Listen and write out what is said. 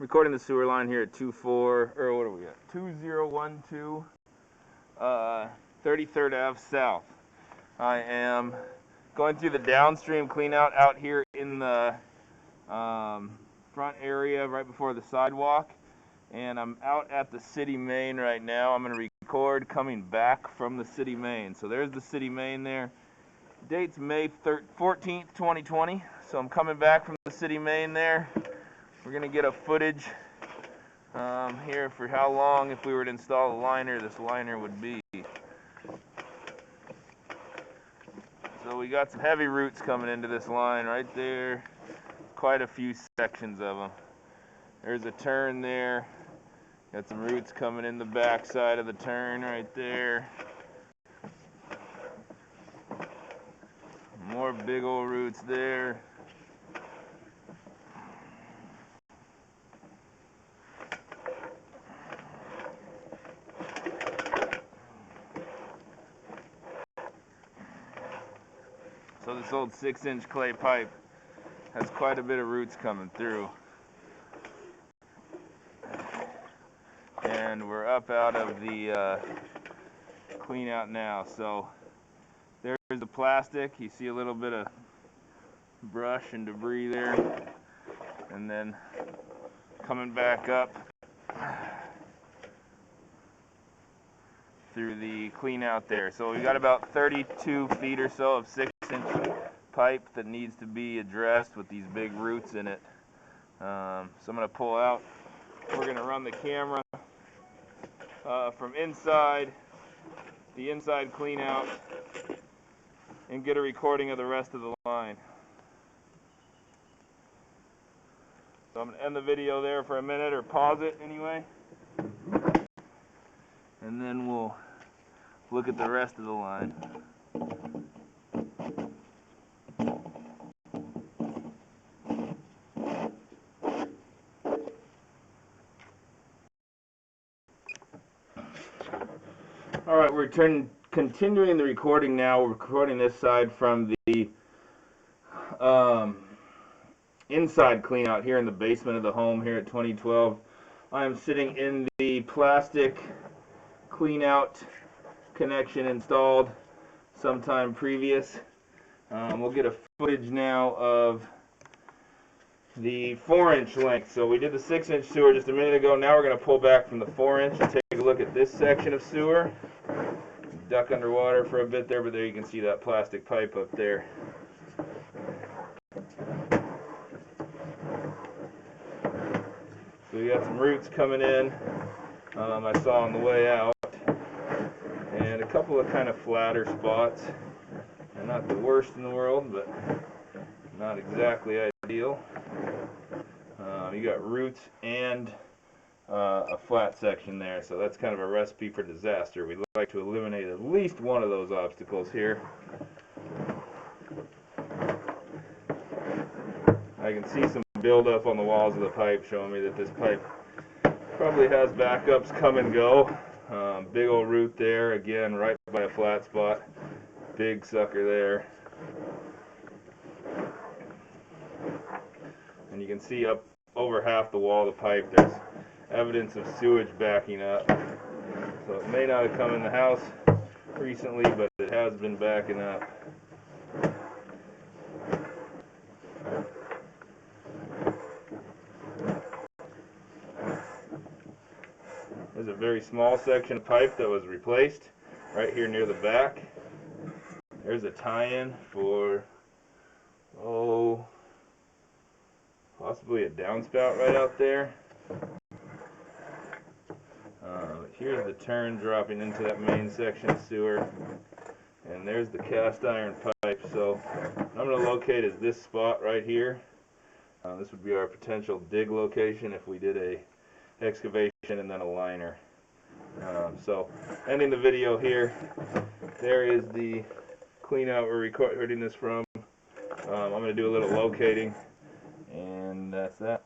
recording the sewer line here at 24, or what are we at? 2012 33rd Ave South. I am going through the downstream cleanout out here in the front area right before the sidewalk, and I'm out at the city main right now. I'm going to record coming back from the city main. So there's the city main there. Date's May 14th, 2020. So I'm coming back from the city main there. We're going to get a footage here for how long, if we were to install a liner, this liner would be. So we got some heavy roots coming into this line right there. Quite a few sections of them. There's a turn there. Got some roots coming in the back side of the turn right there. More big old roots there. So this old 6-inch clay pipe has quite a bit of roots coming through. And we're up out of the clean out now. So there's the plastic. You see a little bit of brush and debris there. And then coming back up through the clean out there. So we've got about 32 feet or so of 6-inch pipe that needs to be addressed with these big roots in it. So I'm going to pull out. We're going to run the camera from inside, the inside clean out, and get a recording of the rest of the line. So I'm going to end the video there for a minute, or pause it anyway. And then we'll look at the rest of the line. Alright, we're continuing the recording now. We're recording this side from the inside clean out here in the basement of the home here at 2012. I am sitting in the plastic clean out connection installed sometime previous. We'll get a footage now of the 4-inch length. So we did the 6-inch sewer just a minute ago. Now we're going to pull back from the 4-inch and take a look at this section of sewer. Duck underwater for a bit there, but there you can see that plastic pipe up there. So we got some roots coming in, I saw on the way out, and a couple of kind of flatter spots. They're not the worst in the world, but not exactly ideal. You got roots and a flat section there, so that's kind of a recipe for disaster. We'd like to eliminate at least one of those obstacles here. I can see some buildup on the walls of the pipe showing me that this pipe probably has backups come and go. Big old root there, again right by a flat spot. Big sucker there. And you can see up over half the wall of the pipe there's evidence of sewage backing up. So it may not have come in the house recently, but it has been backing up. There's a very small section of pipe that was replaced right here near the back. There's a tie-in for, possibly a downspout right out there. Here's the turn dropping into that main section of sewer, and there's the cast iron pipe. So I'm going to locate is this spot right here. This would be our potential dig location if we did a excavation and then a liner. So ending the video here. There is the clean out we're recording this from. I'm going to do a little locating, and that's that.